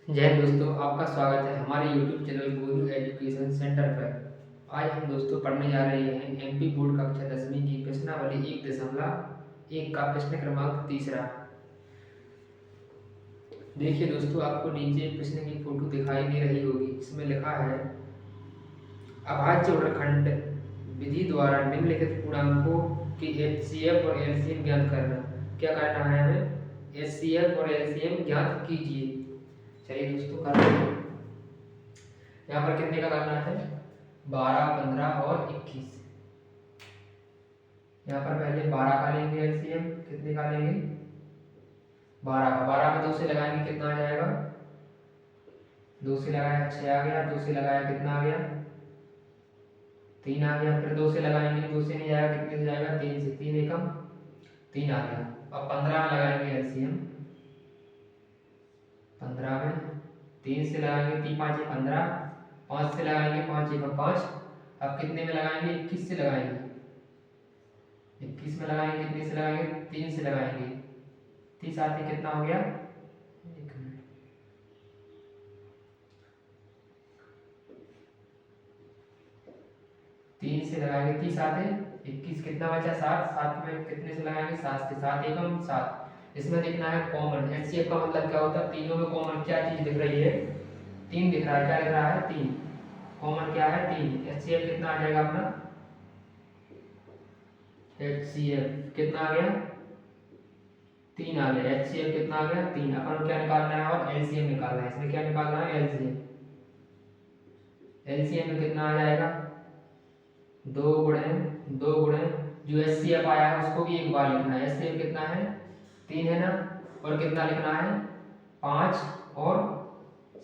जय हिंद दोस्तों, आपका स्वागत है हमारे यूट्यूब चैनल गुरु एजुकेशन सेंटर पर। आज हम दोस्तों पढ़ने जा रहे हैं एमपी बोर्ड कक्षा 10वीं की प्रश्नावली 1.1 का प्रश्न क्रमांक तीसरा। देखिए दोस्तों, आपको नीचे प्रश्न की फोटो दिखाई दे रही होगी। इसमें लिखा है अभाज्य वर्गखंड विधि द्वारा निम्नलिखित पूर्णांकों की एचसीएफ और एलसीएम ज्ञात करना। क्या करना है हमें? एचसीएफ और एलसीएम ज्ञात कीजिए। चलिए दोस्तों करते हैं। यहाँ पर कितने का करना है? 12, 15 और 21। यहाँ पर पहले 12 का लेंगे एलसीएम। कितने का लेंगे? 12 का। 12 में 2 से लगाएंगे, कितना आ जाएगा? 2 से लगाया 6 आ गया। 2 से लगाया कितना आ गया? 3 आ गया। फिर 2 से लगाएंगे, 2 से नहीं जाएगा, कितने से जाएगा? 3 से। 3 एकम 3 आ गया। अब 15 में लगाएंगे एलसीएम। 15 में 3 से लगाएंगे, 3 5 15। 5 से लगाएंगे, 5 एकम 5। अब कितने में लगाएंगे? 21 से लगाएंगे। 21 में लगाएंगे, कितने से लगाएंगे? 3 से लगाएंगे। 30 आते कितना हो गया? 3 से लगाएंगे, 30 आते 21, कितना बचा? 7। 7 में कितने से लगाएंगे? 7 से। 7 एकम 7। इसमें देखना है कॉमन। एचसीएफ का मतलब क्या होता है? तीनों में कॉमन क्या चीज दिख रही है? 3 दिख रहा है। क्या दिख रहा है? 3। कॉमन क्या है? 3। एचसीएफ कितना आ जाएगा अपना? एचसीएफ कितना आ गया? 3 आ गया। एचसीएफ कितना आ गया? 3। अपन क्या निकालना है? और एलसीएम निकालना है। इसमें क्या निकालना है? एलसीएम। एलसीएम में कितना आ जाएगा? 2 गुणे 2 गुणे जो एचसीएफ आया है उसको भी एक बार लिखना है। एचसीएफ कितना है? 3 है ना। और कितना लिखना है? 5 और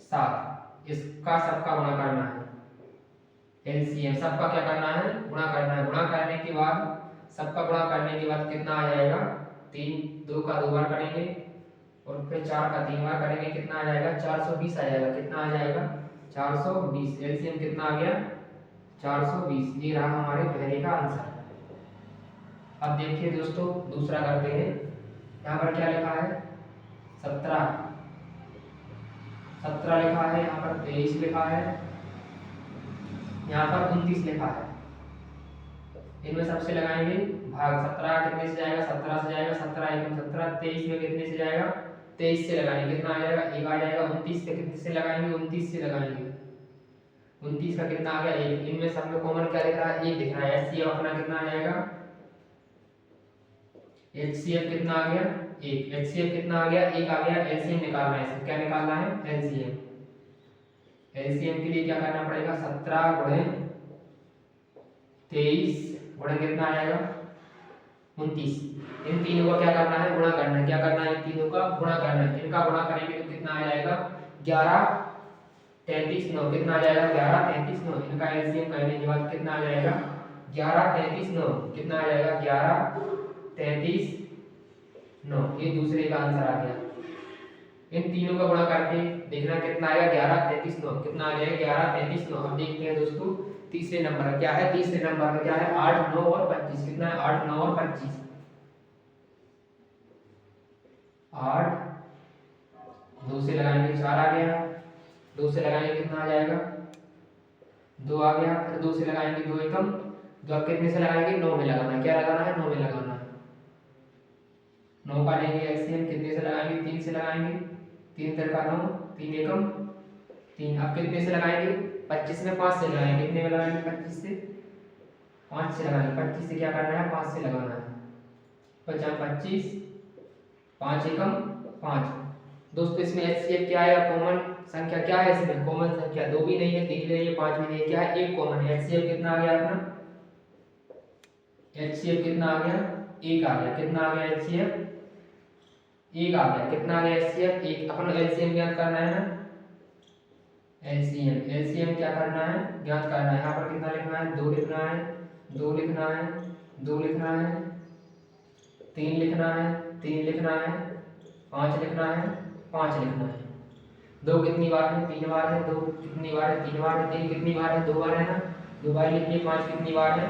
7। इसका सबका गुणा करना है। एलसीएम सबका क्या करना है? गुणा करना है। गुणा करने के बाद सबका गुणा करने के बाद कितना आ जाएगा? 3 2 का 2 बार करेंगे और फिर 4 का 3 बार करेंगे, कितना आ जाएगा? 420 आ जाएगा। कितना आ जाएगा? 420। एलसीएम कितना आ गया? 420। ये रहा हमारे पहले का आंसर। अब देखिए दोस्तों दूसरा करते हैं। यहाँ पर क्या लिखा है? 17 17 लिखा है। यहाँ पर 23 लिखा है। यहाँ पर 29 लिखा है। इनमें सबसे लगाएंगे भाग। 17 कितने से जाएगा? 17 से जाएगा। 17 एकम 17। 23 में कितने से जाएगा? 23 से लगाएंगे, कितना आ जाएगा? 1 आ जाएगा। 29 से कितने से लगाएंगे? 29 से लगाएंगे। 29 का कितना आ गया? 1। इनमें सब में कॉमन क्या दिख रहा है? 1 दिख रहा है। एचसीएफ अपना कितना आ जाएगा? एचसीएफ कितना आ गया? 1। एचसीएफ कितना आ गया? 1 आ गया। एलसीएम निकालना है। इसमें क्या निकालना है? एलसीएम। एलसीएम के लिए क्या करना पड़ेगा? 17 गुणे 23 गुणे कितना आ जाएगा? 29। इन तीनों का क्या करना है? गुणा करना है। क्या करना है? इन तीनों का गुणा करना है। इनका गुणा करेंगे तो कितना आ जाएगा? 11 33 9। कितना आ जाएगा? 11 33 9। इनका एलसीएम करने के बाद कितना आ जाएगा? 11 33 9। कितना आ जाएगा? 11 33 9। ये दूसरे का आंसर आ गया। इन तीनों का गुणा करके देखना कितना आएगा? 11 33 9। कितना आ जाएगा? 11 33 9। अब देखते हैं दोस्तों तीसरे नंबर क्या है? तीसरे नंबर में क्या है? 8 9 और 25। कितना है? 8 9 और 25। 8 2 से लगाएंगे 4 आ गया। 2 से लगाएंगे कितना आ जाएगा? 2 आ गया। फिर 2 से लगाएंगे 2 एकम 2। अब कितने से लगाएंगे? 9 में लगाना है। क्या लगाना है? 9 में लगाना है। 9 का लेंगे एलसीएम। कितने से लगाएंगे? 3 से लगाएंगे। 3 3 का 9। 3 एकम 3। अब कितने से लगाएंगे? 25 में 5 से लगाएंगे। कितने में लगाएंगे? 25 से 5 से लगाएंगे। 25 से क्या करना है? 5 से लगाना है। 25 5 एकम 5। दोस्तों इसमें एचसीएफ क्या आएगा? कॉमन संख्या क्या है? इसमें कॉमन संख्या 2 भी नहीं है, 3 भी नहीं है, 5 भी नहीं है। क्या है? 1 कॉमन है। एचसीएफ कितना आ गया अपना? एचसीएफ कितना आ गया? 1 आ गया। कितना आ गया? एचसीएफ 1 आ गया। कितना आ गया? एचसीएफ 1। अपन एलसीएम ज्ञात करना है ना। एलसीएम एलसीएम क्या करना है? ज्ञात करना है। यहाँ पर कितना लिखना है? 2 लिखना है। 2 लिखना है। 2 लिखना है। 3 लिखना है। 3 लिखना है। 5 लिखना है। 5 लिखना है। 2 कितनी बार है? 3 बार है। 2 कितनी बार है? 3 बार है। 3 कितनी बार है? 2 बार है ना। 2 बार लिखिए। 5 कितनी बार है?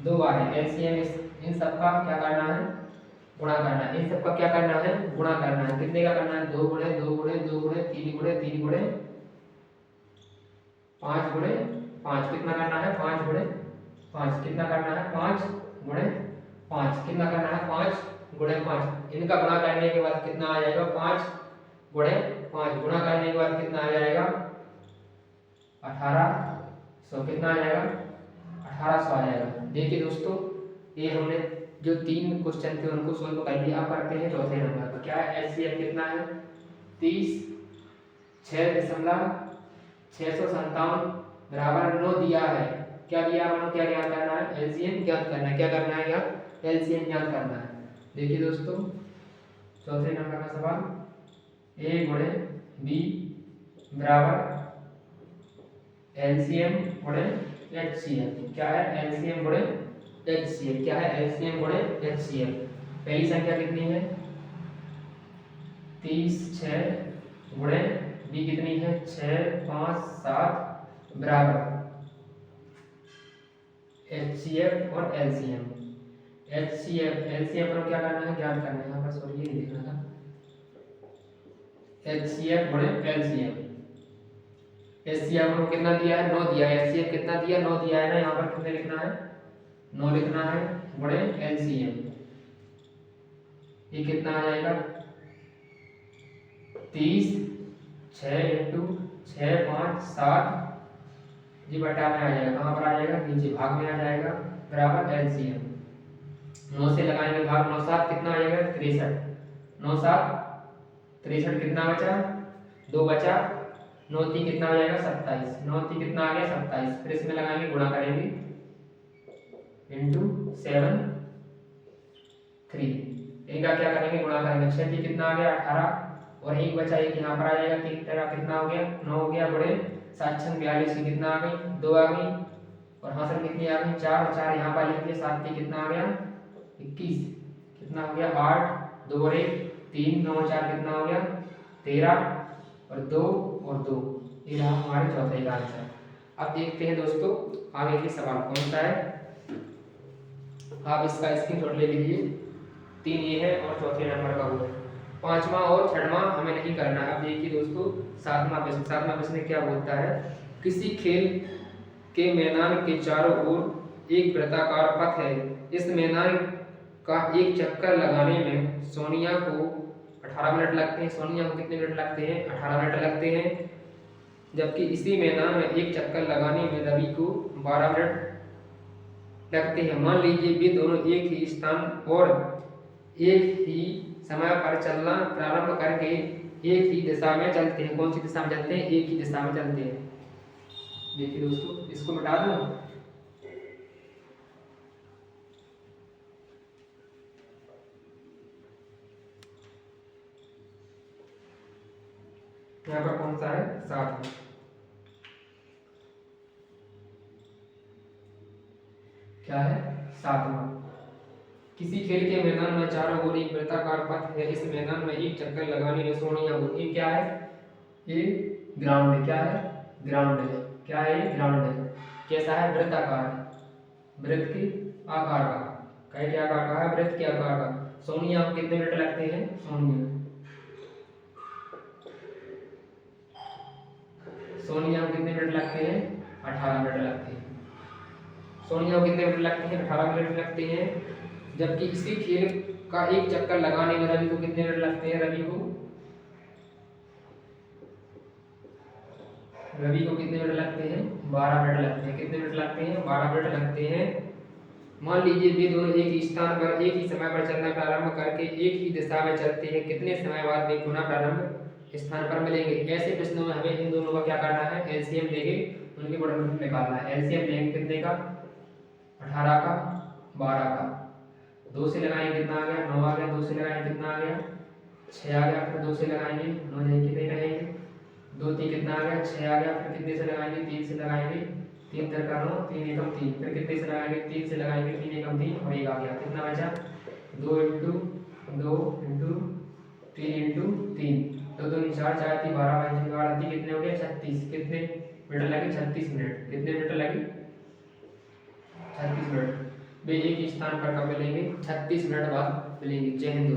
2 बार है। एलसीएम इन सबका क्या करना है? गुणा करना है, इन सबका क्या करना है, गुणा करना है। कितने का करना है, 2 गुणे 2 गुणे 2 गुणे 3 गुणे 3 गुणे 5 गुणे 5, कितना करना है, 5 गुणे 5, कितना करना है, 5 गुणे 5, कितना करना है, 5 गुणे 5। इनका गुणा करने के बाद कितना आ जाएगा, 5 गुणे 5, गुणा करने के बाद कितना आ जाएगा, 1800, कितना आ जाएगा, 1800 आ जाएगा। देखिए दोस्तों, ये हमने जो 3 क्वेश्चन थे उनको सोल्व कर लिया। अब करते हैं चौथे नंबर पर। क्या है, एलसीएम कितना है, 30 6.657 बराबर 9 दिया है। क्या दिया है, क्या ज्ञात करना है, एलसीएम ज्ञात करना है। क्या करना है, ज्ञात एलसीएम ज्ञात करना है। देखिए दोस्तों, चौथे नंबर का सवाल, ए गुणे बी बराबर एलसीएम गुणे एचसीएफ। क्या है, एलसीएम गुणे एचसीएफ। क्या है, एलसीएम गुणे एचसीएफ। पहली संख्या कितनी है, 30 6 गुणे बी कितनी है, 6 5 7 बराबर एचसीएफ और एलसीएम। एचसीएफ एलसीएम पर क्या करना है, ज्ञात करना है। यहाँ पर सॉरी ये नहीं लिखना था, एचसीएफ गुणे एलसीएम। एचसीएफ को कितना दिया है, 9 दिया है। एचसीएफ कितना दिया, 9 दिया है ना, यहाँ पर कितने लिखना है, 9 लिखना है गुणे एलसीएम। ये कितना आ जाएगा, 30 6 इंटू 6 5 7 जी बटा में आ जाएगा। कहाँ पर आ जाएगा, नीचे भाग में आ जाएगा बराबर एलसीएम। 9 से लगाएंगे भाग, 9 7 कितना आ जाएगा, 63। 9 7 63, कितना बचा, 2 बचा, 9 3 कितना हो जाएगा, 27। 9 3 कितना आ गया, 27। फिर इसमें लगाएंगे, गुणा करेंगे इंटू 7 3। इनका क्या करेंगे, गुणा करेंगे। 6 3 कितना आ गया, 18, और 1 बचा, 1 यहाँ पर आ जाएगा। 3 तरह कितना हो गया, 9 हो गया, गुणे 7 6 42 कितना आ गई, 2 आ गई, और हासिल कितनी आ गई, 4, और 4 यहाँ पर लिख दिया। 7 3 कितना आ गया, 21, कितना हो गया, 8 2 और 1 3, 9 4 कितना हो गया, 13, और 2 और 2। ये रहा हमारे चौथे का आंसर। अब देखते हैं दोस्तों आगे की सवाल कौन सा है। आप इसका स्क्रीनशॉट ले लीजिए। 3 ये है और चौथे नंबर का वो है। 5वां और 6वां हमें नहीं करना है। अब देखिए दोस्तों, 7वां प्रश्न क्या बोलता है, किसी खेल के मैदान के चारों ओर एक वृत्ताकार पथ है। इस मैदान का एक चक्कर लगाने में सोनिया को 18 मिनट लगते हैं। सोनिया को कितने मिनट लगते हैं, 18 मिनट लगते हैं। जबकि इसी मैदान में एक चक्कर लगाने में रवि को 12 मिनट लगते हैं। मान लीजिए वे दोनों एक ही स्थान और एक ही समय पर चलना प्रारंभ करके एक ही दिशा में चलते हैं। कौन सी दिशा में चलते हैं, एक ही दिशा में चलते हैं। देखिए दोस्तों, इसको मिटा दो। यहाँ पर कौन सा है, 7। क्या है, 7वां। किसी खेल के मैदान में चारों ओर एक वृत्ताकार पथ है। इस मैदान में एक चक्कर लगाने में सोनिया को, ये क्या है, ये ग्राउंड है। क्या है, ग्राउंड है। क्या है, ग्राउंड है। कैसा है, वृत्ताकार, वृत्त के आकार का। क्या क्या आकार का है, वृत्त के आकार का। सोनिया को कितने मिनट लगते हैं, सोनिया को कितने मिनट लगते हैं, 18 मिनट लगते हैं। सोनिया को कितने मिनट लगते हैं, 18 मिनट लगते हैं। जबकि इसी खेल का एक चक्कर लगाने में रवि को कितने मिनट लगते हैं, रवि को कितने मिनट लगते हैं, 12 मिनट लगते हैं। कितने मिनट लगते हैं, 12 मिनट लगते हैं। मान लीजिए वे दोनों एक ही स्थान पर एक ही समय पर चलना प्रारंभ करके एक ही दिशा में चलते हैं। कितने समय बाद वे पुनः प्रारंभ स्थान पर मिलेंगे। ऐसे प्रश्नों में हमें इन दोनों का क्या करना है, एलसीएम लेके उनके गुणनफल निकालना है। एलसीएम लेंगे कितने का, 18 का 12 का। 2 से लगाएंगे कितना आ गया, 9 आ गया। 2 से लगाएंगे कितना आ गया, 6 आ गया। फिर 2 से लगाएंगे 9 जाएंगे, कितने रहेंगे, 2 3 कितना आ गया, 6 आ गया। फिर कितने से लगाएंगे, 3 से लगाएंगे, 3 3 का 9, 3 एकम 3। फिर कितने से लगाएंगे, 3 से लगाएंगे, 3 एकम 3, और 1 आ गया। कितना बचा, 2 इंटू 2 इंटू 3 इंटू 3, 2 2 4 4 3 12 5 12 कितने हो गए, 36। कितने मिनट लगे, 36 मिनट। कितने मिनट लगे, 36 मिनट। वे एक ही स्थान पर कब मिलेंगे, 36 मिनट बाद मिलेंगे। जय हिंद दोस्तों।